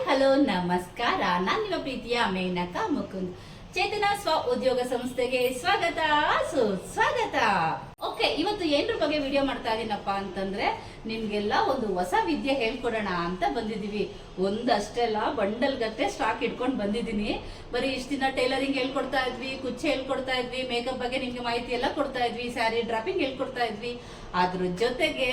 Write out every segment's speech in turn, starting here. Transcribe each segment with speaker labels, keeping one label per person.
Speaker 1: Hello ನಮಸ್ಕಾರ. ನಾನು ನಿಮ್ಮ ಪ್ರೀತಿಯ ಮೇನಕಾ ಮುಕುಂದ್. ಚೇತನ ಸ್ವ ಉದ್ಯೋಗ ಸಂಸ್ಥೆಗೆ ಸ್ವಾಗತ ಸುಸ್ವಾಗತ. ಓಕೆ, ಇವತ್ತು ಏನ್ರ ಬಗ್ಗೆ ವಿಡಿಯೋ ಮಾಡ್ತಾ ಇದೀನಪ್ಪ ಅಂತಂದ್ರೆ ನಿಮ್ಗೆಲ್ಲ ಒಂದು ಹೊಸ ವಿದ್ಯೆ ಹೇಳ್ಕೊಡೋಣ ಅಂತ ಬಂದಿದೀವಿ. ಒಂದಷ್ಟೆಲ್ಲ ಬಂಡಲ್ ಗತ್ತೆ ಸ್ಟಾಕ್ ಇಟ್ಕೊಂಡು ಬಂದಿದ್ದೀನಿ. ಬರೀ ಇಷ್ಟ ದಿನ ಟೈಲರಿಂಗ್ ಹೇಳ್ಕೊಡ್ತಾ ಇದ್ವಿ, ಕುಚ್ಚೆ ಹೇಳ್ಕೊಡ್ತಾ ಇದ್ವಿ, ಮೇಕಪ್ ಬಗ್ಗೆ ನಿಮ್ಗೆ ಮಾಹಿತಿ ಎಲ್ಲ ಕೊಡ್ತಾ ಇದ್ವಿ, ಸ್ಯಾರಿ ಡ್ರಾಪಿಂಗ್ ಹೇಳ್ಕೊಡ್ತಾ ಇದ್ವಿ. ಅದ್ರ ಜೊತೆಗೆ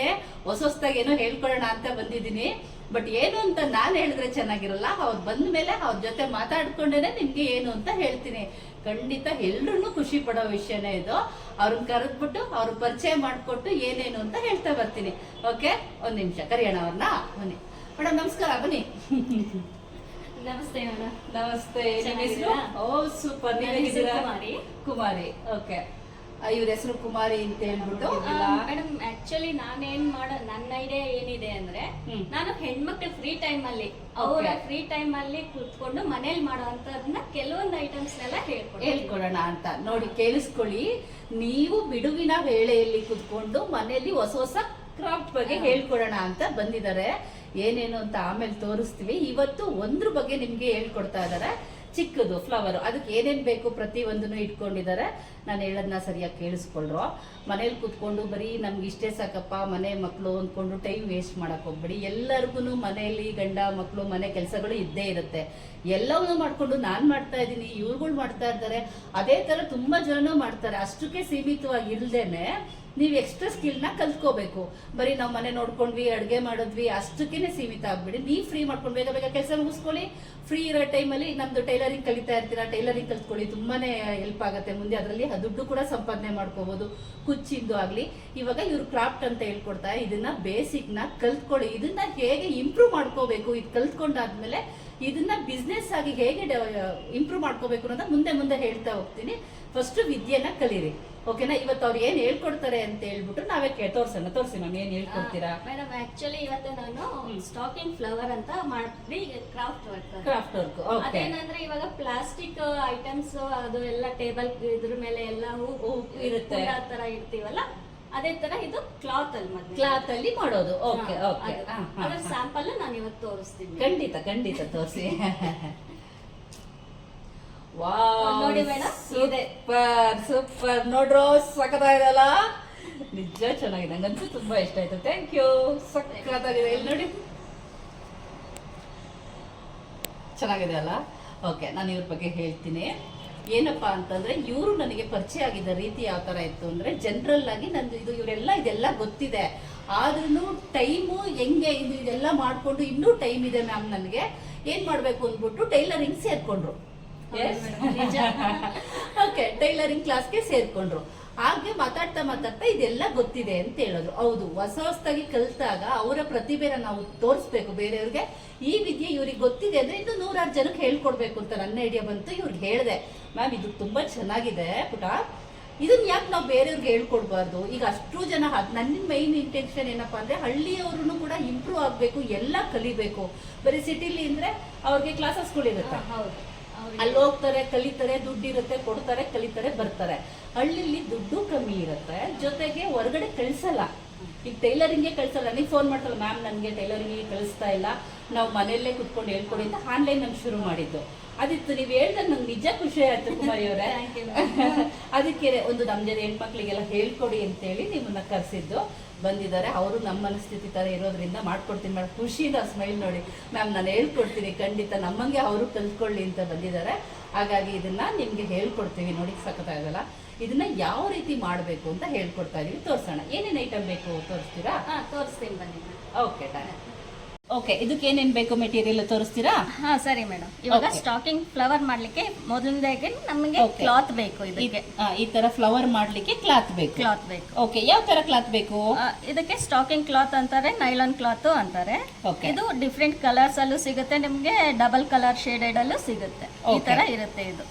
Speaker 1: ಹೊಸದಾಗಿ ಏನೋ ಹೇಳ್ಕೊಡೋಣ ಅಂತ ಬಂದಿದ್ದೀನಿ. ಬಟ್ ಏನು ಅಂತ ನಾನು ಹೇಳಿದ್ರೆ ಚೆನ್ನಾಗಿರಲ್ಲ. ಅವ್ರು ಬಂದ ಮೇಲೆ ಅವ್ರ ಜೊತೆ ಮಾತಾಡ್ಕೊಂಡೇನೆ ನಿಮ್ಗೆ ಏನು ಅಂತ ಹೇಳ್ತೀನಿ. ಖಂಡಿತ ಎಲ್ರು ಖುಷಿ ಪಡೋ ವಿಷಯನೇ ಇದು. ಅವ್ರನ್ನ ಕರೆದ್ಬಿಟ್ಟು ಅವ್ರ ಪರಿಚಯ ಮಾಡಿಕೊಟ್ಟು ಏನೇನು ಅಂತ ಹೇಳ್ತಾ ಬರ್ತೀನಿ. ಓಕೆ, ಒಂದ್ ನಿಮಿಷ ಕರಿಯೋಣ ಅವ್ರನ್ನ. ಬನ್ನಿ ಮೇಡಮ್, ನಮಸ್ಕಾರ. ಬನ್ನಿ.
Speaker 2: ನಮಸ್ತೆ ಮೇಡಮ್.
Speaker 1: ನಮಸ್ತೆ. ನಿಮ್ಮ ಹೆಸರು? ಓ ಸೂಪರ್. ಕುಮಾರಿ. ಓಕೆ, ಇವ್ರ ಹೆಸರು ಕುಮಾರಿ ಅಂತ ಹೇಳ್ಬಿಟ್ಟು.
Speaker 2: ಮೇಡಮ್ ಆಕ್ಚುಲಿ ನನ್ನ ಐಡಿಯಾ ಏನಿದೆ ಅಂದ್ರೆ, ನಾನು ಹೆಣ್ಮಕ್ಳ ಫ್ರೀ ಟೈಮ್ ಅಲ್ಲಿ ಅವರ ಫ್ರೀ ಟೈಮ್ ಅಲ್ಲಿ ಕುತ್ಕೊಂಡು ಮನೇಲಿ ಮಾಡುವಂತದನ್ನ ಕೆಲವೊಂದು ಐಟಮ್ಸ್ ನೆಲ್ಲ
Speaker 1: ಹೇಳ್ಕೊಡೋಣ ಅಂತ. ನೋಡಿ, ಕೇಳಿಸ್ಕೊಳ್ಳಿ. ನೀವು ಬಿಡುವಿನ ವೇಳೆಯಲ್ಲಿ ಕುತ್ಕೊಂಡು ಮನೆಯಲ್ಲಿ ಹೊಸ ಹೊಸ ಕ್ರಾಫ್ಟ್ ಬಗ್ಗೆ ಹೇಳ್ಕೊಡೋಣ ಅಂತ ಬಂದಿದ್ದಾರೆ. ಏನೇನು ಅಂತ ಆಮೇಲೆ ತೋರಿಸ್ತೀವಿ. ಇವತ್ತು ಒಂದ್ರ ಬಗ್ಗೆ ನಿಮ್ಗೆ ಹೇಳ್ಕೊಡ್ತಾ ಇದಾರೆ. ಚಿಕ್ಕದು ಫ್ಲವರ್, ಅದಕ್ಕೆ ಏನೇನ್ ಬೇಕು ಪ್ರತಿ ಒಂದನ್ನು ಇಟ್ಕೊಂಡಿದ್ದಾರೆ. ನಾನು ಹೇಳೋದನ್ನ ಸರಿಯಾಗಿ ಕೇಳಿಸ್ಕೊಳ್ರು. ಮನೇಲಿ ಕುತ್ಕೊಂಡು ಬರೀ ನಮ್ಗೆ ಇಷ್ಟೇ ಸಾಕಪ್ಪ ಮನೆ ಮಕ್ಕಳು ಅಂದ್ಕೊಂಡು ಟೈಮ್ ವೇಸ್ಟ್ ಮಾಡಕ್ ಹೋಗ್ಬೇಡಿ. ಎಲ್ಲರಿಗೂ ಮನೆಯಲ್ಲಿ ಗಂಡ ಮಕ್ಕಳು ಮನೆ ಕೆಲಸಗಳು ಇದ್ದೇ ಇರುತ್ತೆ. ಎಲ್ಲವನ್ನೂ ಮಾಡ್ಕೊಂಡು ನಾನ್ ಮಾಡ್ತಾ ಇದ್ದೀನಿ, ಇವ್ರುಗಳು ಮಾಡ್ತಾ ಇದ್ದಾರೆ, ಅದೇ ತರ ತುಂಬಾ ಜನನೂ ಮಾಡ್ತಾರೆ. ಅಷ್ಟಕ್ಕೆ ಸೀಮಿತವಾಗಿ ಇಲ್ದೇನೆ ನೀವು ಎಕ್ಸ್ಟ್ರಾ ಸ್ಕಿಲ್ನ ಕಲ್ತ್ಕೋಬೇಕು. ಬರೀ ನಾವು ಮನೆ ನೋಡ್ಕೊಂಡ್ವಿ, ಅಡುಗೆ ಮಾಡಿದ್ವಿ, ಅಷ್ಟಕ್ಕೇನೆ ಸೀಮಿತ ಆಗ್ಬಿಡಿ. ನೀವು ಫ್ರೀ ಮಾಡ್ಕೊಂಡು ಬೇಗ ಬೇಗ ಕೆಲಸ ಮುಗಿಸ್ಕೊಳ್ಳಿ. ಫ್ರೀ ಇರೋ ಟೈಮಲ್ಲಿ ನಮ್ದು ಟೈಲರಿಂಗ್ ಕಲಿತಾ ಇರ್ತೀರಾ, ಟೈಲರಿಂಗ್ ಕಲ್ತ್ಕೊಳ್ಳಿ. ತುಂಬಾನೇ ಹೆಲ್ಪ್ ಆಗುತ್ತೆ ಮುಂದೆ. ಅದರಲ್ಲಿ ದುಡ್ಡು ಕೂಡ ಸಂಪಾದನೆ ಮಾಡ್ಕೋಬಹುದು, ಕುಚ್ಚಿಂದು ಆಗ್ಲಿ. ಇವಾಗ ಇವ್ರು ಕ್ರಾಫ್ಟ್ ಅಂತ ಹೇಳ್ಕೊಡ್ತಾರೆ. ಇದನ್ನ ಬೇಸಿಕ್ ನ ಕಲ್ತ್ಕೊಳ್ಳಿ. ಇದನ್ನ ಹೇಗೆ ಇಂಪ್ರೂವ್ ಮಾಡ್ಕೋಬೇಕು, ಇದು ಕಲ್ತ್ಕೊಂಡಾದ್ಮೇಲೆ ಇದನ್ನ ಬಿಸ್ನೆಸ್ ಆಗಿ ಹೇಗೆ ಇಂಪ್ರೂವ್ ಮಾಡ್ಕೋಬೇಕು ಅನ್ನೋದ ಮುಂದೆ ಮುಂದೆ ಹೇಳ್ತಾ ಹೋಗ್ತೀನಿ. ಫಸ್ಟ್ ವಿದ್ಯೆನ ಕಲೀರಿ. ಓಕೆನಾ? ಇವತ್ತು ಅವ್ರು ಏನ್ ಹೇಳ್ಕೊಡ್ತಾರೆ ಅಂತ ಹೇಳ್ಬಿಟ್ಟು ನಾವೇ ತೋರ್ಸಿ ಮ್ಯಾಮ್, ಏನ್ ಹೇಳ್ಕೊಡ್ತೀರಾ?
Speaker 2: ಮೇಡಮ್ ಆಕ್ಚುಲಿ ಇವತ್ತು ನಾನು ಸ್ಟಾಕಿಂಗ್ ಫ್ಲವರ್ ಅಂತ ಮಾಡಿ ಕ್ರಾಫ್ಟ್ ವರ್ಕ್. ಅದೇನಂದ್ರೆ ಇವಾಗ ಪ್ಲಾಸ್ಟಿಕ್ ಐಟಮ್ಸ್ ಅದು ಎಲ್ಲ ಟೇಬಲ್ ಇದ್ರ ಮೇಲೆ ಎಲ್ಲ ಹೂ
Speaker 1: ಇರುತ್ತೆ,
Speaker 2: ಆ ತರ ಇರ್ತೀವಲ್ಲ, ಅದೇ ತರ ಇದು ಕ್ಲಾತ್
Speaker 1: ಅಲ್ಲಿ ಮಾಡೋದು. ಓಕೆ ಓಕೆ,
Speaker 2: ಅದ್ರ ಸ್ಯಾಂಪಲ್ ನಾನು ಇವತ್ತು ತೋರಿಸ್ತೀನಿ.
Speaker 1: ಖಂಡಿತ ತೋರಿಸಿ.
Speaker 2: ನೋಡಿ ಮೇಡಮ್,
Speaker 1: ಸೂಪರ್ ನೋಡ್ರೋ, ಸಖತ್ತಾಗಿದೆಲ್ಲ. ನಿಜ ಚೆನ್ನಾಗಿದೆ, ನಂಗಂತೂ ತುಂಬಾ ಇಷ್ಟ ಆಯ್ತು. Thank you. ಸಖತ್ತಾಗಿದೆ. ಇಲ್ಲಿ ನೋಡಿ, ಚೆನ್ನಾಗಿದೆ ಅಲ್ಲ? ಓಕೆ, ನಾನು ಇವ್ರ ಬಗ್ಗೆ ಹೇಳ್ತೀನಿ. ಏನಪ್ಪಾ ಅಂತಂದ್ರೆ, ಇವರು ನನಗೆ ಪರಿಚಯ ಆಗಿದ್ದ ರೀತಿ ಯಾವ ತರ ಇತ್ತು ಅಂದ್ರೆ, ಜನರಲ್ ಆಗಿ ನಂದು ಇದೆಲ್ಲ ಗೊತ್ತಿದೆ. ಆದ್ರೂ ಟೈಮು ಹೆಂಗೆ ಇದೆಲ್ಲ ಮಾಡ್ಕೊಂಡು ಇನ್ನೂ ಟೈಮ್ ಇದೆ ಮ್ಯಾಮ್ ನನಗೆ, ಏನ್ ಮಾಡ್ಬೇಕು ಅಂದ್ಬಿಟ್ಟು ಟೈಲರಿಂಗ್ ಸೇರ್ಕೊಂಡ್ರು. ಓಕೆ, ಟೈಲರಿಂಗ್ ಕ್ಲಾಸ್ಗೆ ಸೇರ್ಕೊಂಡ್ರು. ಹಾಗೆ ಮಾತಾಡ್ತಾ ಇದೆಲ್ಲ ಗೊತ್ತಿದೆ ಅಂತ ಹೇಳಿದ್ರು. ಹೌದು, ಹೊಸದಾಗಿ ಕಲ್ತಾಗ ಅವರ ಪ್ರತಿಭೆನ ನಾವು ತೋರಿಸ್ಬೇಕು ಬೇರೆಯವ್ರಿಗೆ. ಈ ವಿದ್ಯೆ ಇವ್ರಿಗೆ ಗೊತ್ತಿದೆ ಅಂದ್ರೆ ಇನ್ನು 100 ಜನಕ್ಕೆ ಹೇಳ್ಕೊಡ್ಬೇಕು ಅಂತ ನನ್ನ ಐಡಿಯಾ ಬಂತು. ಇವ್ರಿಗೆ ಹೇಳಿದೆ, ಮ್ಯಾಮ್ ಇದು ತುಂಬಾ ಚೆನ್ನಾಗಿದೆ ಪುಟ, ಇದನ್ನ ಯಾಕೆ ನಾವು ಬೇರೆಯವ್ರಿಗೆ ಹೇಳ್ಕೊಡ್ಬಾರ್ದು? ಈಗ ಅಷ್ಟು ಜನ, ನನ್ನ ಮೈನ್ ಇಂಟೆನ್ಷನ್ ಏನಪ್ಪಾ ಅಂದ್ರೆ, ಹಳ್ಳಿಯವ್ರು ಕೂಡ ಇಂಪ್ರೂವ್ ಆಗ್ಬೇಕು, ಎಲ್ಲ ಕಲಿಬೇಕು. ಬರೀ ಸಿಟಿಲಿ ಅಂದ್ರೆ ಅವ್ರಿಗೆ ಕ್ಲಾಸಸ್ಗಳಿರುತ್ತೆ, ಅಲ್ಲಿ ಹೋಗ್ತಾರೆ, ಕಲಿತಾರೆ, ದುಡ್ಡು ಇರುತ್ತೆ, ಕೊಡ್ತಾರೆ, ಕಲಿತಾರೆ, ಬರ್ತಾರೆ. ಹಳ್ಳಿಲಿ ದುಡ್ಡು ಕಮ್ಮಿ ಇರುತ್ತೆ, ಜೊತೆಗೆ ಹೊರಗಡೆ ಕಳ್ಸಲ್ಲ. ಈಗ ಟೈಲರಿಂಗ್ಗೆ ಕಳ್ಸಲ್ಲ. ನೀವು ಫೋನ್ ಮಾಡ್ತಲ್ಲ, ಮ್ಯಾಮ್ ನನಗೆ ಟೈಲರಿಂಗ್ಗೆ ಕಳಿಸ್ತಾ ಇಲ್ಲ, ನಾವು ಮನೆಯಲ್ಲೇ ಕುತ್ಕೊಂಡು ಹೇಳ್ಕೊಡಿ ಅಂತ ಆನ್ಲೈನ್ ನಂಗೆ ಶುರು ಮಾಡಿದ್ದು. ಅದಿತ್ತು, ನೀವು ಹೇಳ್ದಾಗ ನಂಗೆ ನಿಜ ಖುಷಿ ಆಯ್ತು ಕುಮಾರಿ ಅವರೇ. ಅದಕ್ಕೆ ಒಂದು ನಮ್ಮ ಜನ ಹೆಣ್ಮಕ್ಳಿಗೆಲ್ಲ ಹೇಳ್ಕೊಡಿ ಅಂತೇಳಿ ನಿಮ್ಮನ್ನ ಕರೆಸಿದ್ದು. ಬಂದಿದ್ದಾರೆ ಅವರು. ನಮ್ಮ ಮನಸ್ಥಿತಿ ತರ ಇರೋದ್ರಿಂದ ಮಾಡ್ಕೊಡ್ತೀನಿ ಮೇಡಮ್. ಖುಷಿಯಿಂದ ಸ್ಮೈಲ್ ನೋಡಿ, ಮ್ಯಾಮ್ ನಾನು ಹೇಳ್ಕೊಡ್ತೀನಿ ಖಂಡಿತ, ನಮ್ಮಂಗೆ ಅವರು ಕಲ್ತ್ಕೊಳ್ಳಿ ಅಂತ ಬಂದಿದ್ದಾರೆ. ಹಾಗಾಗಿ ಇದನ್ನ ನಿಮ್ಗೆ ಹೇಳ್ಕೊಡ್ತೀವಿ. ನೋಡಿ, ಸಖತ್ತಾಗಲ್ಲ. ಇದನ್ನ ಯಾವ ರೀತಿ ಮಾಡಬೇಕು ಅಂತ ಹೇಳ್ಕೊಡ್ತಾ ಇದೀವಿ. ತೋರ್ಸೋಣ. ಏನೇನು ಐಟಮ್ ಬೇಕು ತೋರಿಸ್ತೀರಾ?
Speaker 2: ತೋರಿಸ್ತೀನಿ ಬನ್ನಿ.
Speaker 1: Okay done. ಓಕೆ, ಇದಕ್ಕೆ ಏನೇನ್ ಬೇಕು ಮೆಟೀರಿಯಲ್ ತೋರಿಸ್ತೀರಾ?
Speaker 2: ಹಾ ಸರಿ ಮೇಡಮ್. ಇವಾಗ ಸ್ಟಾಕಿಂಗ್ ಫ್ಲವರ್ ಮಾಡ್ಲಿಕ್ಕೆ ಮೊದಲನೇದಾಗಿ ನಮಗೆ ಕ್ಲಾತ್ ಬೇಕು. ಇದಕ್ಕೆ
Speaker 1: ಈ ತರ ಫ್ಲವರ್ ಮಾಡ್ಲಿಕ್ಕೆ ಕ್ಲಾತ್ ಬೇಕು. ಓಕೆ, ಯಾವ ತರ ಕ್ಲಾತ್ ಬೇಕು?
Speaker 2: ಇದಕ್ಕೆ ಸ್ಟಾಕಿಂಗ್ ಕ್ಲಾತ್ ಅಂತಾರೆ, ನೈಲಾನ್ ಕ್ಲಾತ್ ಅಂತಾರೆ. ಇದು ಡಿಫ್ರೆಂಟ್ ಕಲರ್ಸ್ ಅಲ್ಲೂ ಸಿಗುತ್ತೆ ನಿಮ್ಗೆ, ಡಬಲ್ ಕಲರ್ ಶೇಡೆಡ್ ಅಲ್ಲೂ ಸಿಗುತ್ತೆ. ಈ ತರ ಇರುತ್ತೆ. ಇದು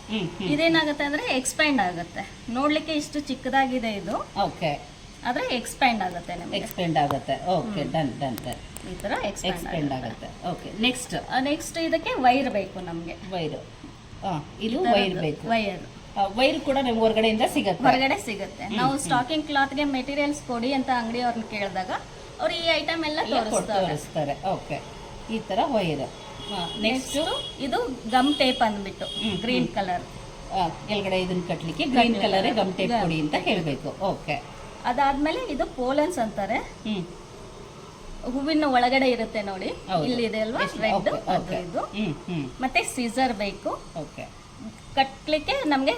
Speaker 2: ಇದೇನಾಗುತ್ತೆ ಅಂದ್ರೆ ಎಕ್ಸ್ಪ್ಯಾಂಡ್ ಆಗುತ್ತೆ. ನೋಡ್ಲಿಕ್ಕೆ ಇಷ್ಟು ಚಿಕ್ಕದಾಗಿದೆ ಇದು.
Speaker 1: ಓಕೆ,
Speaker 2: ಆದ್ರೆ ಎಕ್ಸ್ಪ್ಯಾಂಡ್ ಆಗುತ್ತೆ ನಿಮಗೆ.
Speaker 1: ಎಕ್ಸ್ಪ್ಯಾಂಡ್ ಆಗುತ್ತೆ. Okay, done done done.
Speaker 2: ಈ ತರ
Speaker 1: ಎಕ್ಸ್ಪ್ಯಾಂಡ್ ಆಗುತ್ತೆ. ಓಕೆ,
Speaker 2: ನೆಕ್ಸ್ಟ್ ಇದಕ್ಕೆ ವೈರ್ ಬೇಕು ನಮಗೆ.
Speaker 1: ವೈರ್, ಇದು ವೈರ್ ಬೇಕು.
Speaker 2: ವೈರ್
Speaker 1: ಕೂಡ ನಮ್ಗೆ ಹೊರಗಡೆ ಸಿಗುತ್ತೆ.
Speaker 2: ನಾವು ಸ್ಟಾಕಿಂಗ್ ಕ್ಲಾತ್ಗೆ ಮೆಟೀರಿಯಲ್ಸ್ ಕೊಡಿ ಅಂತ ಅಂಗಡಿಯವ್ರನ್ನ ಕೇಳಿದಾಗ ಅವ್ರು ಈ ಐಟಮ್ ಎಲ್ಲ ತೋರಿಸ್ತಾರೆ.
Speaker 1: ಓಕೆ, ಈ ತರ ವೈರ್. ನೆಕ್ಸ್ಟ್
Speaker 2: ಇದು ಗಮ್ ಟೇಪ್ ಅಂದ್ಬಿಟ್ಟು ಗ್ರೀನ್ ಕಲರ್.
Speaker 1: ಕೆಳಗಡೆ ಇದನ್ನ ಕಟ್ಲಿಕ್ಕೆ ಗ್ರೀನ್ ಕಲರ್ ಗಮ್ ಟೇಪ್ ಕೊಡಿ ಅಂತ ಹೇಳಬೇಕು. ಓಕೆ.
Speaker 2: ಅದಾದ್ಮೇಲೆ ಇದು ಪೋಲೆನ್ಸ್ ಅಂತಾರೆ. ಹೂವಿನ ಒಳಗಡೆ ಇರುತ್ತೆ ನೋಡಿ, ಇಲ್ಲಿದೆ ಅಲ್ವಾ ರೆಡ್, ಅದು ಇದು. ಮತ್ತೆ ಸೀಸರ್ ಬೇಕು.
Speaker 1: ಓಕೆ.
Speaker 2: ಕಟ್ಲಿಕ್ಕೆ ನಮ್ಗೆ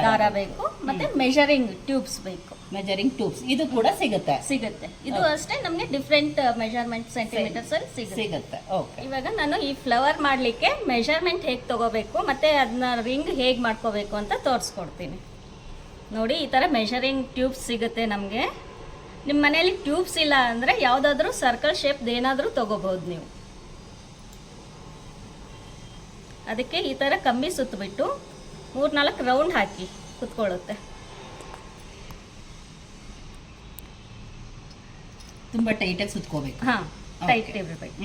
Speaker 2: ದಾರ ಬೇಕು, ಮತ್ತೆ ಮೆಜರಿಂಗ್ ಟ್ಯೂಬ್ಸ್ ಬೇಕು.
Speaker 1: ಮೆಜರಿಂಗ್ ಟ್ಯೂಬ್ಸ್ ಇದು ಕೂಡ ಸಿಗುತ್ತೆ.
Speaker 2: ಇದು ಅಷ್ಟೇ ನಮ್ಗೆ ಡಿಫ್ರೆಂಟ್ ಮೆಜರ್ಮೆಂಟ್ ಸೆಂಟಿಮೀಟರ್ಸ್ ಅಲ್ಲಿ
Speaker 1: ಸಿಗುತ್ತೆ. ಓಕೆ.
Speaker 2: ಇವಾಗ ನಾನು ಈ ಫ್ಲವರ್ ಮಾಡ್ಲಿಕ್ಕೆ ಮೆಜರ್ಮೆಂಟ್ ಹೇಗೆ ತಗೋಬೇಕು ಮತ್ತೆ ಅದನ್ನ ರಿಂಗ್ ಹೇಗೆ ಮಾಡ್ಕೋಬೇಕು ಅಂತ ತೋರಿಸ್ಕೊಡ್ತೀನಿ ನೋಡಿ. ಈ ತರ ಮೆಜರಿಂಗ್ ಟ್ಯೂಬ್ಸ್ ಸಿಗುತ್ತೆ ನಮ್ಗೆ. ನಿಮ್ಮ ಮನೆಯಲ್ಲಿ ಟ್ಯೂಬ್ಸ್ ಇಲ್ಲ ಅಂದ್ರೆ ಯಾವ್ದಾದ್ರು ಸರ್ಕಲ್ ಶೇಪ್ ಏನಾದ್ರೂ ತಗೋಬಹುದು ನೀವು. ಅದಕ್ಕೆ ಈ ತರ ಕಂಬಿ ಸುತ್ತಬಿಟ್ಟು 3-4 ರೌಂಡ್ ಹಾಕಿ ಕುತ್ಕೊಳ್ಳುತ್ತೆ.
Speaker 1: ತುಂಬಾ ಟೈಟಾಗಿ ಸುತ್ಕೋಬೇಕು.
Speaker 2: ಹಾ, ಟೈಟ್ ಇರಬೇಕು.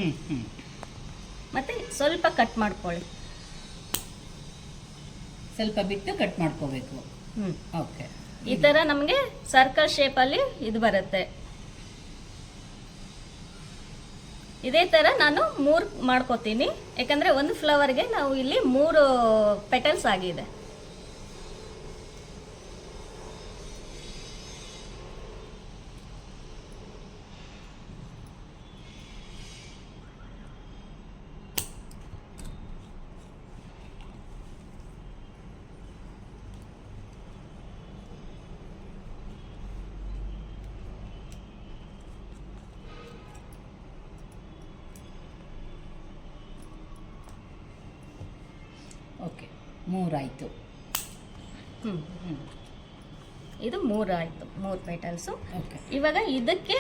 Speaker 2: ಮತ್ತೆ ಸ್ವಲ್ಪ ಕಟ್ ಮಾಡ್ಕೊಳ್ಳಿ,
Speaker 1: ಸ್ವಲ್ಪ ಬಿಟ್ಟು ಕಟ್ ಮಾಡ್ಕೋಬೇಕು. ಓಕೆ.
Speaker 2: ಈ ತರ ನಮಗೆ ಸರ್ಕಲ್ ಶೇಪ್ ಅಲ್ಲಿ ಇದು ಬರುತ್ತೆ. ಇದೇ ತರ ನಾನು 3 ಮಾಡ್ಕೋತೀನಿ, ಯಾಕಂದ್ರೆ ಒಂದು ಫ್ಲವರ್ಗೆ ನಾವು ಇಲ್ಲಿ 3 ಪೆಟಲ್ಸ್ ಆಗಿದೆ.
Speaker 1: ಓಕೆ, 3 ಆಯ್ತು.
Speaker 2: ಇದು 3 ಆಯ್ತು, 3 ಪೆಟಲ್ಸು.
Speaker 1: ಓಕೆ.
Speaker 2: ಇವಾಗ ಇದಕ್ಕೆ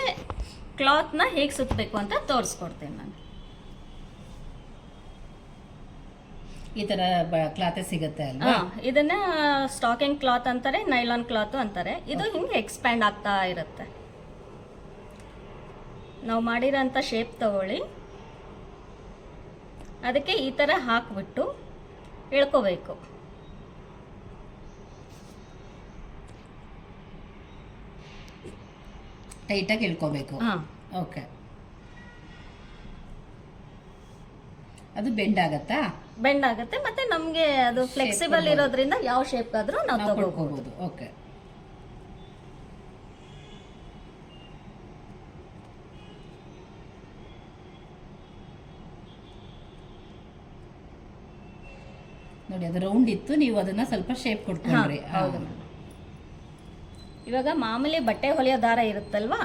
Speaker 2: ಕ್ಲಾತ್ನ ಹೇಗೆ ಸುತ್ತಬೇಕು ಅಂತ ತೋರಿಸ್ಕೊಡ್ತೇನೆ ನಾನು.
Speaker 1: ಈ ತರ ಕ್ಲಾತ್ ಸಿಗುತ್ತೆ ಅಲ್ವಾ?
Speaker 2: ಇದನ್ನ ಸ್ಟಾಕಿಂಗ್ ಕ್ಲಾತ್ ಅಂತಾರೆ, ನೈಲಾನ್ ಕ್ಲಾತ್ ಅಂತಾರೆ. ಇದು ಹಿಂಗೆ ಎಕ್ಸ್ಪ್ಯಾಂಡ್ ಆಗ್ತಾ ಇರುತ್ತೆ. ನಾವು ಮಾಡಿರೋಂಥ ಶೇಪ್ ತಗೊಳ್ಳಿ, ಅದಕ್ಕೆ ಈ ತರ ಹಾಕ್ಬಿಟ್ಟು ಎಳ್ಕೋಬೇಕು.
Speaker 1: ಟೈಟಾಗಿ ಎಳ್ಕೋಬೇಕು. ಓಕೆ. ಅದು ಬೆಂಡ್ ಆಗತ್ತಾ?
Speaker 2: ಬೆಂಡ್ ಆಗುತ್ತೆ, ಮತ್ತೆ ನಮ್ಗೆ ಅದು ಫ್ಲೆಕ್ಸಿಬಲ್ ಇರೋದ್ರಿಂದ ಯಾವ ಶೇಪ್ ಆದ್ರೂ ನಾವು ತಗೋಬಹುದು.
Speaker 1: ಓಕೆ. ನೋಡಿ, ಅದು ರೌಂಡ್ ಇತ್ತು, ನೀವು ಅದನ್ನ ಸ್ವಲ್ಪ ಶೇಪ್ ಕೊಡ್ಕೊಂಡ್ರಿ.
Speaker 2: ಹೌದು. ಇವಾಗ ಮಾಮೂಲಿ ಬಟ್ಟೆ ಹೊಲಿಯೋ ದಾರ ಇರುತ್ತಲ್ವಾ,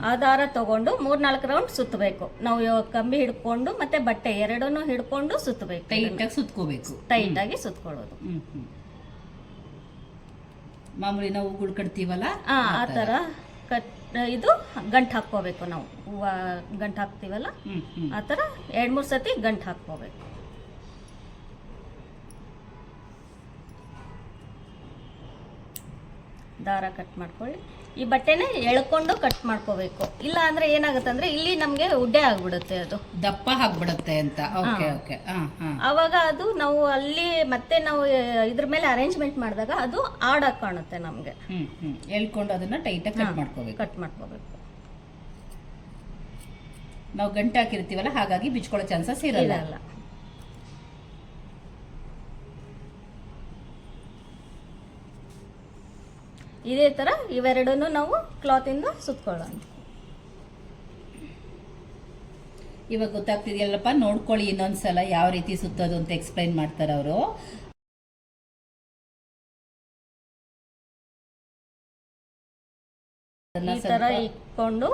Speaker 2: ಆ ದಾರ ತಗೊಂಡು 3-4 ರೌಂಡ್ ಸುತ್ತಬೇಕು. ನಾವು ಕಂಬಿ ಹಿಡ್ಕೊಂಡು ಮತ್ತೆ ಬಟ್ಟೆ ಎರಡನ್ನೂ ಹಿಡ್ಕೊಂಡು ಸುತ್ತಬೇಕು.
Speaker 1: ಟೈಟಾಗಿ ಸುತ್ಕೋಬೇಕು.
Speaker 2: ಟೈಟ್ ಆಗಿ ಸುತ್ಕೊಳ್ಳೋದು.
Speaker 1: ಮಾಮೂಲಿ ನಾವು ಹೂಗಳು ಕಟ್ತೀವಲ್ಲ
Speaker 2: ಆ ತರ ಇದು ಗಂಟು ಹಾಕೋಬೇಕು. ನಾವು ಹೂವ ಗಂಟು ಹಾಕ್ತೀವಲ್ಲ ಆ ತರ 2-3 ಸತಿ ಗಂಟು ಹಾಕೋಬೇಕು. ದಾರ ಕಟ್ ಮಾಡ್ಕೊಳ್ಳಿ. ಈ ಬಟ್ಟೆನ ಎಳ್ಕೊಂಡು ಕಟ್ ಮಾಡ್ಕೋಬೇಕು, ಇಲ್ಲ ಅಂದ್ರೆ ಏನಾಗುತ್ತೆ ಅಂದ್ರೆ ಇಲ್ಲಿ ನಮ್ಗೆ ಉಡ್ಡೆ ಆಗ್ಬಿಡುತ್ತೆ, ಅದು
Speaker 1: ದಪ್ಪ ಆಗ್ಬಿಡುತ್ತೆ ಅಂತ. Okay okay.
Speaker 2: ಅವಾಗ ಅದು ನಾವು ಅಲ್ಲಿ ಮತ್ತೆ ನಾವು ಇದ್ರ ಮೇಲೆ ಅರೇಂಜ್ಮೆಂಟ್ ಮಾಡಿದಾಗ ಅದು ಆಡಾಗಿ ಕಾಣುತ್ತೆ ನಮ್ಗೆ.
Speaker 1: ಎಳ್ಕೊಂಡು ಅದನ್ನ ಟೈಟಾಗಿ ಕಟ್ ಮಾಡ್ಕೋಬೇಕು. ನಾವು ಗಂಟು ಹಾಕಿರ್ತೀವಲ್ಲ, ಹಾಗಾಗಿ ಬಿಚ್ಕೊಳ್ಳೋ ಚಾನ್ಸಸ್ ಇರಲ್ಲ.
Speaker 2: ಇದೇ ತರ ಇವೆರಡನ್ನು ನಾವು ಕ್ಲಾತ್ ಇಂದ ಸುತ್ಕೊಳ್ಳೋಣ.
Speaker 1: ಇವಾಗ ಗೊತ್ತಾಗ್ತಿದೆಯಲ್ಲಪ್ಪ, ನೋಡ್ಕೊಳ್ಳಿ ಇನ್ನೊಂದ್ಸಲ ಯಾವ ರೀತಿ ಸುತ್ತೋದು ಅಂತ ಎಕ್ಸ್ಪ್ಲೈನ್ ಮಾಡ್ತಾರೆ ಅವರು.
Speaker 2: ಈ ತರ ಇಟ್ಕೊಂಡು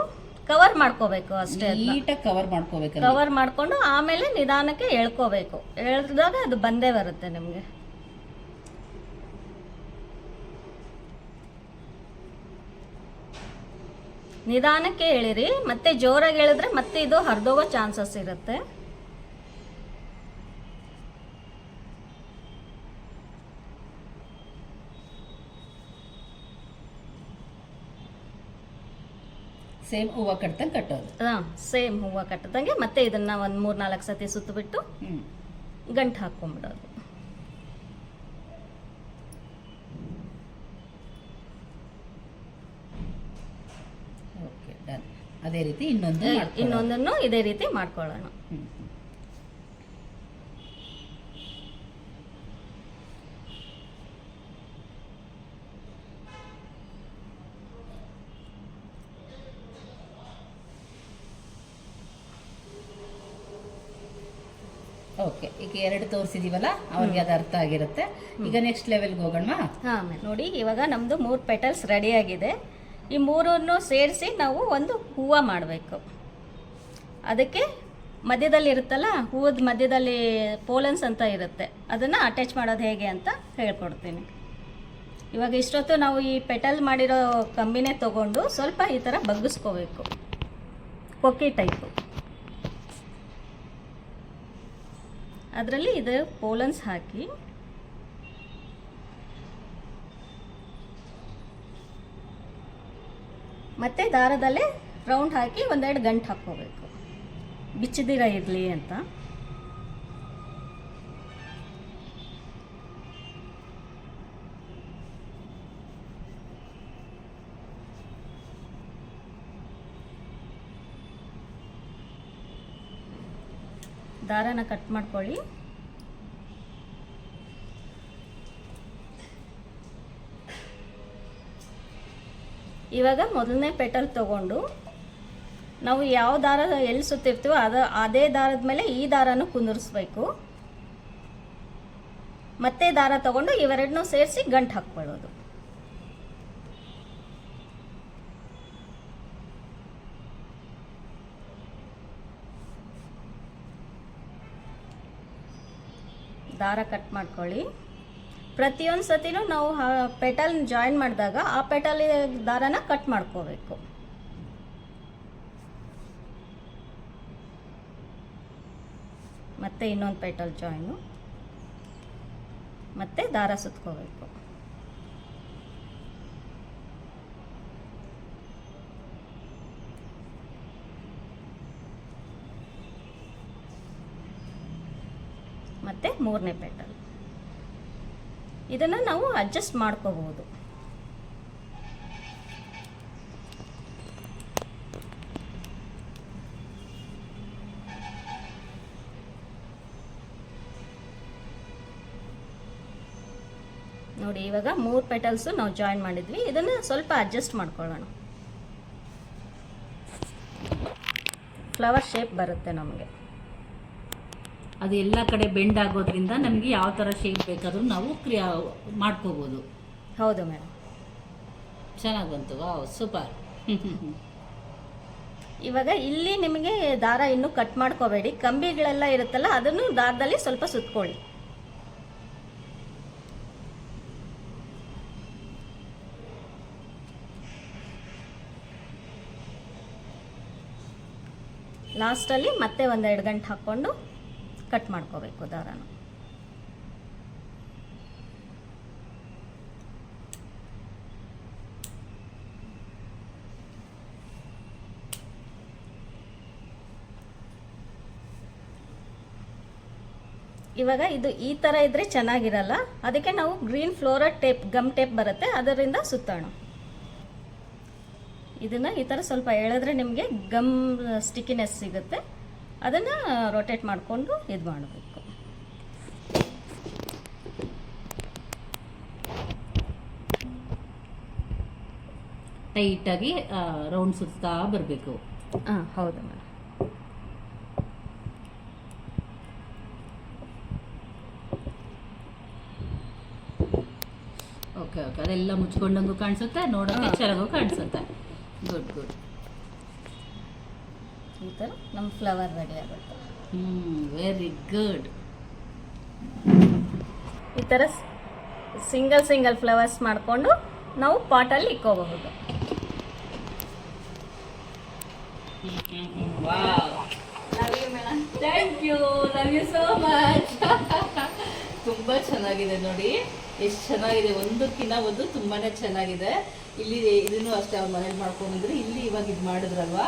Speaker 2: ಕವರ್ ಮಾಡ್ಕೋಬೇಕು ಅಷ್ಟೇ.
Speaker 1: ನೀಟಾಗಿ ಕವರ್ ಮಾಡ್ಕೋಬೇಕು.
Speaker 2: ಕವರ್ ಮಾಡ್ಕೊಂಡು ಆಮೇಲೆ ನಿಧಾನಕ್ಕೆ ಎಳ್ಕೋಬೇಕು. ಎಳ್ದಾಗ ಅದು ಬಂದೇ ಬರುತ್ತೆ ನಿಮ್ಗೆ. ನಿಧಾನಕ್ಕೆ ಎಳಿರಿ, ಮತ್ತೆ ಜೋರಾಗಿ ಎಳೆದ್ರೆ ಮತ್ತೆ ಇದು ಹರಿದೋಗೋ ಚಾನ್ಸಸ್ ಇರುತ್ತೆ.
Speaker 1: ಸೇಮ್ ಹೂವು ಕಟ್ತಂಗೆ ಕಟ್ಟೋದು.
Speaker 2: ಸೇಮ್ ಹೂವು ಕಟ್ಟದಂಗೆ ಮತ್ತೆ ಇದನ್ನ ಒಂದು 3-4 ಸತಿ ಸುತ್ತಬಿಟ್ಟು ಗಂಟು ಹಾಕೊಂಡ್ಬಿಡೋದು.
Speaker 1: ಅದೇ ರೀತಿ ಇನ್ನೊಂದನ್ನು ಇದೇ ರೀತಿ ಮಾಡ್ಕೊಳ್ಳೋಣ. ಓಕೆ, ಈಗ 2 ತೋರಿಸಿದೀವಲ್ಲ ಅವ್ರಿಗೆ ಅದು ಅರ್ಥ ಆಗಿರುತ್ತೆ. ಈಗ ನೆಕ್ಸ್ಟ್ ಲೆವೆಲ್ಗೆ ಹೋಗೋಣ.
Speaker 2: ಹಾಂ ಮ್ಯಾಮ್, ನೋಡಿ ಇವಾಗ ನಮ್ಮದು 3 ಪೆಟಲ್ಸ್ ರೆಡಿಯಾಗಿದೆ. ಈ 3 ಸೇರಿಸಿ ನಾವು ಒಂದು ಹೂವು ಮಾಡಬೇಕು. ಅದಕ್ಕೆ ಮಧ್ಯದಲ್ಲಿ ಇರುತ್ತಲ್ಲ, ಹೂವದ ಮಧ್ಯದಲ್ಲಿ ಪೋಲನ್ಸ್ ಅಂತ ಇರುತ್ತೆ, ಅದನ್ನು ಅಟ್ಯಾಚ್ ಮಾಡೋದು ಹೇಗೆ ಅಂತ ಹೇಳ್ಕೊಡ್ತೀನಿ. ಇವಾಗ ಇಷ್ಟೊತ್ತು ನಾವು ಈ ಪೆಟಲ್ ಮಾಡಿರೋ ಕಂಬಿನೇ ತೊಗೊಂಡು ಸ್ವಲ್ಪ ಈ ಥರ ಬಗ್ಗಿಸ್ಕೋಬೇಕು, ಕೊಕ್ಕಿ ಟೈಪು. ಅದರಲ್ಲಿ ಇದು ಪೋಲನ್ಸ್ ಹಾಕಿ ಮತ್ತೆ ದಾರದಲ್ಲೇ ರೌಂಡ್ ಹಾಕಿ ಒಂದೆರಡು ಗಂಟು ಹಾಕ್ಕೋಬೇಕು, ಬಿಚ್ಚದಿರ ಇರಲಿ ಅಂತ. ದಾರನ ಕಟ್ ಮಾಡ್ಕೊಳ್ಳಿ. ಇವಾಗ ಮೊದಲನೇ ಪೆಟಲ್ ತಗೊಂಡು ನಾವು ಯಾವ ದಾರ ಎಲ್ಲಿ ಸುತ್ತಿರ್ತೀವೋ ಅದೇ ದಾರದ ಮೇಲೆ ಈ ದಾರನೂ ಕುಂದಿರಿಸ್ಬೇಕು. ಮತ್ತೆ ದಾರ ತಗೊಂಡು ಇವೆರಡನ್ನೂ ಸೇರಿಸಿ ಗಂಟು ಹಾಕ್ಕೊಳ್ಳೋದು. ದಾರ ಕಟ್ ಮಾಡ್ಕೊಳ್ಳಿ. ಪ್ರತಿಯೊಂದು ಸತಿನೂ ನಾವು ಪೆಟಲ್ ಜಾಯಿನ್ ಮಾಡಿದಾಗ ಆ ಪೆಟಲ್ ದಾರನ ಕಟ್ ಮಾಡ್ಕೋಬೇಕು. ಮತ್ತೆ ಇನ್ನೊಂದು ಪೆಟಲ್ ಜಾಯಿನು, ಮತ್ತೆ ದಾರ ಸುತ್ಕೋಬೇಕು. ಮತ್ತೆ 3ನೇ ಪೆಟಲ್. ಇದನ್ನು ನಾವು ಅಡ್ಜಸ್ಟ್ ಮಾಡ್ಕೋಬಹುದು. ನೋಡಿ ಇವಾಗ 3 ಪೆಟಲ್ಸು ನಾವು ಜಾಯಿನ್ ಮಾಡಿದ್ವಿ. ಇದನ್ನು ಸ್ವಲ್ಪ ಅಡ್ಜಸ್ಟ್ ಮಾಡ್ಕೊಳ್ಳೋಣ. ಫ್ಲವರ್ ಶೇಪ್ ಬರುತ್ತೆ ನಮಗೆ.
Speaker 1: ಅದು ಎಲ್ಲ ಕಡೆ ಬೆಂಡ್ ಆಗೋದ್ರಿಂದ ನಮಗೆ ಯಾವ ಥರ ಶೇಪ್ ಬೇಕಾದರೂ ನಾವು ಮಾಡ್ಕೋಬೋದು.
Speaker 2: ಹೌದು ಮೇಡಮ್,
Speaker 1: ಚೆನ್ನಾಗಿ ಬಂತು. Wow, super.
Speaker 2: ಇವಾಗ ಇಲ್ಲಿ ನಿಮಗೆ ದಾರ ಇನ್ನೂ ಕಟ್ ಮಾಡ್ಕೋಬೇಡಿ, ಕಂಬಿಗಳೆಲ್ಲ ಇರುತ್ತಲ್ಲ ಅದನ್ನು ದಾರದಲ್ಲಿ ಸ್ವಲ್ಪ ಸುತ್ಕೊಳ್ಳಿ. ಲಾಸ್ಟಲ್ಲಿ ಮತ್ತೆ ಒಂದೆರಡು ಗಂಟೆ ಹಾಕ್ಕೊಂಡು ಕಟ್ ಮಾಡ್ಕೋಬೇಕು ದಾರನ. ಇವಾಗ ಇದು ಈ ಥರ ಇದ್ರೆ ಚೆನ್ನಾಗಿರಲ್ಲ, ಅದಕ್ಕೆ ನಾವು green floral tape, gum tape ಬರುತ್ತೆ, ಅದರಿಂದ ಸುತ್ತೋಣ. ಇದನ್ನು ಈ ಥರ ಸ್ವಲ್ಪ ಎಳೆದ್ರೆ ನಿಮಗೆ ಗಮ್ ಸ್ಟಿಕಿನೆಸ್ ಸಿಗುತ್ತೆ. ಅದನ್ನು ರೊಟೇಟ್ ಮಾಡಿಕೊಂಡು ಇದು ಮಾಡಬೇಕು.
Speaker 1: ಟೈಟಾಗಿ ರೌಂಡ್ ಸುತ್ತಾ ಬರಬೇಕು.
Speaker 2: ಹಾಂ, ಹೌದು ಮೇಡಮ್.
Speaker 1: ಓಕೆ ಓಕೆ, ಅದೆಲ್ಲ ಮುಚ್ಕೊಂಡಂಗೂ ಕಾಣಿಸುತ್ತೆ, ನೋಡೋಕ್ಕೆ ಚೆನ್ನಾಗೂ ಕಾಣಿಸುತ್ತೆ. Good good.
Speaker 2: ಈ ಥರ ನಮ್ಮ ಫ್ಲವರ್ ರೆಡಿ ಆಗುತ್ತೆ.
Speaker 1: Very good.
Speaker 2: ಈ ಥರ ಸಿಂಗಲ್ ಫ್ಲವರ್ಸ್ ಮಾಡಿಕೊಂಡು ನಾವು ಪಾಟಲ್ಲಿ ಇಕ್ಕೋಬಹುದು.
Speaker 1: Thank you, love you so much. ತುಂಬ ಚೆನ್ನಾಗಿದೆ ನೋಡಿ, ಎಷ್ಟು ಚೆನ್ನಾಗಿದೆ, ಒಂದಕ್ಕಿಂತ ಒಂದು ತುಂಬಾನೇ ಚೆನ್ನಾಗಿದೆ. ಇಲ್ಲಿ ಇದನ್ನು ಅಷ್ಟೇ ಅವ್ರ ಮನೇಲಿ ಮಾಡ್ಕೊಂಡ್ಬಂದ್ರೆ, ಇಲ್ಲಿ ಇವಾಗ ಇದು ಮಾಡಿದ್ರಲ್ವಾ,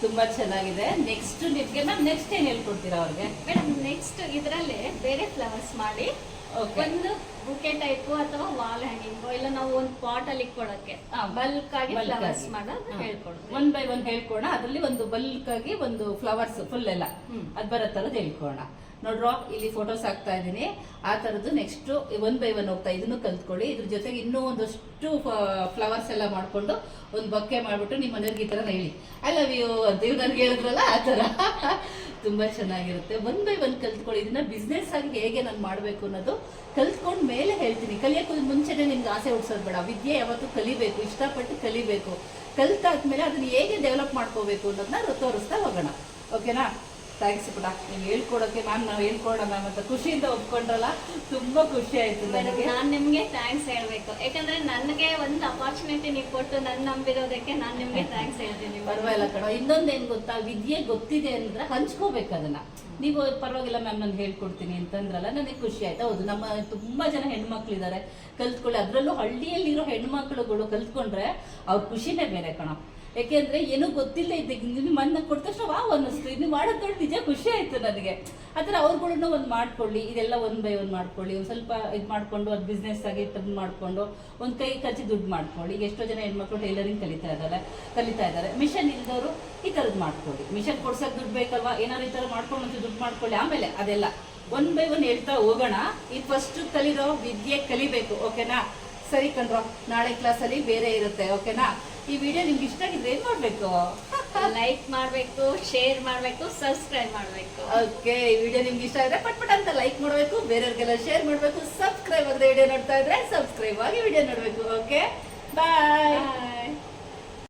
Speaker 1: ತುಂಬ ಚೆನ್ನಾಗಿದೆ. ನೆಕ್ಸ್ಟ್ ನಿಮಗೆ ಮ್ಯಾಮ್ ನೆಕ್ಸ್ಟ್ ಏನು ಹೇಳ್ಕೊಡ್ತೀರಾ ಅವ್ರಿಗೆ?
Speaker 2: ಮೇಡಮ್ ನೆಕ್ಸ್ಟ್ ಇದರಲ್ಲೇ ಬೇರೆ ಫ್ಲವರ್ಸ್ ಮಾಡಿ ಒಂದು ಬುಕೆ ಟೈಪು ಅಥವಾ ವಾಲ್ ಹ್ಯಾಂಗಿಂಗು, ಇಲ್ಲ ನಾವು ಒಂದು ಪಾಟಲ್ಲಿ ಇಟ್ಕೊಳ್ಳೋಕ್ಕೆ ಬಲ್ಕ್ ಆಗಿ ಫ್ಲವರ್ಸ್ ಮಾಡೋದು ಹೇಳ್ಕೊಡ್ತೀವಿ.
Speaker 1: 1 by 1 ಹೇಳ್ಕೊಣ. ಅದರಲ್ಲಿ ಒಂದು ಬಲ್ಕ್ ಆಗಿ ಒಂದು ಫ್ಲವರ್ಸ್ ಫುಲ್ ಎಲ್ಲ ಅದು ಬರೋ ಥರದ್ದು ಹೇಳ್ಕೊಣ. ನೋಡ್ರೋ, ಇಲ್ಲಿ ಫೋಟೋಸ್ ಹಾಕ್ತಾ ಇದ್ದೀನಿ. ಆ ಥರದ್ದು ನೆಕ್ಸ್ಟ್ 1 by 1 ಹೋಗ್ತಾ ಇದನ್ನು ಕಲ್ತ್ಕೊಳ್ಳಿ. ಇದ್ರ ಜೊತೆಗೆ ಇನ್ನೂ ಒಂದಷ್ಟು ಫ್ಲವರ್ಸ್ ಎಲ್ಲ ಮಾಡಿಕೊಂಡು ಒಂದು ಬೊಕ್ಕೆ ಮಾಡಿಬಿಟ್ಟು ನಿಮ್ಮ ಮನೆಯವ್ರಿಗೆ ಈ ಥರ ಹೇಳಿ ಐ ಲವ್ ಯು ಅಂತ ಇವ್ ನನಗೆ ಹೇಳಿದ್ರಲ್ಲ, ಆ ಥರ ತುಂಬಾ ಚೆನ್ನಾಗಿರುತ್ತೆ. 1 by 1 ಕಲ್ತ್ಕೊಳ್ಳಿ. ಇದನ್ನ ಬಿಸ್ನೆಸ್ ಆಗಿ ಹೇಗೆ ನಾನು ಮಾಡಬೇಕು ಅನ್ನೋದು ಕಲ್ತ್ಕೊಂಡ್ ಮೇಲೆ ಹೇಳ್ತೀನಿ. ಕಲಿಯೋಕೆ ಮುಂಚೆನೆ ನಿಮ್ಗೆ ಆಸೆ ಹುಡ್ಸೋದು ಬೇಡ. ವಿದ್ಯೆ ಯಾವತ್ತೂ ಕಲಿಬೇಕು, ಇಷ್ಟಪಟ್ಟು ಕಲಿಬೇಕು. ಕಲ್ತಾದ್ಮೇಲೆ ಅದನ್ನ ಹೇಗೆ ಡೆವಲಪ್ ಮಾಡ್ಕೋಬೇಕು ಅನ್ನೋದನ್ನ ತೋರಿಸ್ತಾ ಹೋಗೋಣ. ಓಕೆನಾ? ಥ್ಯಾಂಕ್ಸ್ ಪುಟ, ನೀವು ಹೇಳ್ಕೊಡೋಕೆ ನಾವು ಹೇಳ್ಕೊಡೋಣ ಅಂತ ಖುಷಿಯಿಂದ ಒಪ್ಕೊಂಡ್ರಲ್ಲ, ತುಂಬಾ ಖುಷಿ ಆಯ್ತು ನನಗೆ.
Speaker 2: ನಾನು ನಿಮ್ಗೆ ಥ್ಯಾಂಕ್ಸ್ ಹೇಳ್ಬೇಕು, ಯಾಕಂದ್ರೆ ನನಗೆ ಒಂದು ಅಪಾರ್ಚುನಿಟಿ ನೀವು ಕೊಟ್ಟು ನನ್ನ ನಂಬಿರೋದಕ್ಕೆ ನಾನು ನಿಮ್ಗೆ ಥ್ಯಾಂಕ್ಸ್ ಹೇಳ್ತೀನಿ.
Speaker 1: ಪರವಾಗಿಲ್ಲ ಕಣೋ. ಇನ್ನೊಂದೇನ್ ಗೊತ್ತಾ, ವಿದ್ಯೆ ಗೊತ್ತಿದೆ ಅಂದ್ರೆ ಹಂಚ್ಕೋಬೇಕು ಅದನ್ನ. ನೀವು ಪರವಾಗಿಲ್ಲ ಮ್ಯಾಮ್ ನಾನು ಹೇಳ್ಕೊಡ್ತೀನಿ ಅಂತಂದ್ರಲ್ಲ, ನನಗೆ ಖುಷಿ ಆಯ್ತು. ಹೌದು, ನಮ್ಮ ತುಂಬಾ ಜನ ಹೆಣ್ಮಕ್ಳಿದ್ದಾರೆ, ಕಲ್ತ್ಕೊಳ್ಳಿ. ಅದ್ರಲ್ಲೂ ಹಳ್ಳಿಯಲ್ಲಿರೋ ಹೆಣ್ಮಕ್ಳುಗಳು ಕಲ್ತ್ಕೊಂಡ್ರೆ ಅವ್ರ ಖುಷಿನೇ ಬೇರೆ ಕಣೋ. ಯಾಕೆಂದ್ರೆ ಏನೂ ಗೊತ್ತಿಲ್ಲ ಇದ್ದಕ್ಕೆ ನೀವು ಮನ್ನ ಕೊಟ್ಟ ತಕ್ಷಣ ವಾವ್ ಅನ್ನಿಸ್ತು. ಇದು ಮಾಡೋದ್ ನೋಡಿ ನಿಜ ಖುಷಿ ಆಯ್ತು ನನಗೆ. ಆ ಥರ ಅವ್ರುಗಳನ್ನ ಒಂದು ಮಾಡ್ಕೊಳ್ಳಿ, ಇದೆಲ್ಲ 1 by 1 ಮಾಡ್ಕೊಳ್ಳಿ. ಒಂದು ಸ್ವಲ್ಪ ಇದು ಮಾಡ್ಕೊಂಡು ಅದು ಬಿಸ್ನೆಸ್ ಆಗಿ ಟರ್ನ್ ಮಾಡ್ಕೊಂಡು ಒಂದು ಕೈ ಖರ್ಚು ದುಡ್ಡು ಮಾಡ್ಕೊಳ್ಳಿ. ಈಗ ಎಷ್ಟೋ ಜನ ಹೆಣ್ಮಕ್ಳು ಟೈಲರಿಂಗ್ ಕಲಿತಾ ಇದ್ದಾರೆ. ಮಿಷನ್ ಇಲ್ದವರು ಈ ಥರದ್ದು ಮಾಡ್ಕೊಳ್ಳಿ. ಮಿಷನ್ ಕೊಡ್ಸೋಕೆ ದುಡ್ಡು ಬೇಕಲ್ವಾ, ಏನಾದ್ರು ಈ ಥರ ಮಾಡ್ಕೊಂಡು ದುಡ್ಡು ಮಾಡ್ಕೊಳ್ಳಿ. ಆಮೇಲೆ ಅದೆಲ್ಲ 1 by 1 ಹೇಳ್ತಾ ಹೋಗೋಣ. ಈ ಫಸ್ಟ್ ಕಲಿರೋ ವಿದ್ಯೆ ಕಲಿಬೇಕು. ಓಕೆನಾ? ಸರಿ ಕಣ್ರೋ, ನಾಳೆ ಕ್ಲಾಸಲ್ಲಿ ಬೇರೆ ಇರುತ್ತೆ. ಓಕೆನಾ? ಈ ವಿಡಿಯೋ ನಿಮ್ಗೆ ಇಷ್ಟ ಆಗಿದ್ರೆ ಏನ್ ಮಾಡ್ಬೇಕು?
Speaker 2: ಲೈಕ್ ಮಾಡಬೇಕು, ಶೇರ್ ಮಾಡಬೇಕು, ಸಬ್ಸ್ಕ್ರೈಬ್ ಮಾಡಬೇಕು.
Speaker 1: ಓಕೆ, ಈ ವಿಡಿಯೋ ನಿಮ್ಗೆ ಇಷ್ಟ ಆಗಿದ್ರೆ ಪಟ್ ಅಂತ ಲೈಕ್ ಮಾಡಬೇಕು, ಬೇರೆಯವ್ರಿಗೆಲ್ಲ ಶೇರ್ ಮಾಡಬೇಕು. ಸಬ್ಸ್ಕ್ರೈಬ್ ಆಗದೆ ವಿಡಿಯೋ ನೋಡ್ತಾ ಇದ್ರೆ ಸಬ್ಸ್ಕ್ರೈಬ್ ಆಗಿ ವಿಡಿಯೋ ನೋಡಬೇಕು. ಓಕೆ, ಬಾಯ್.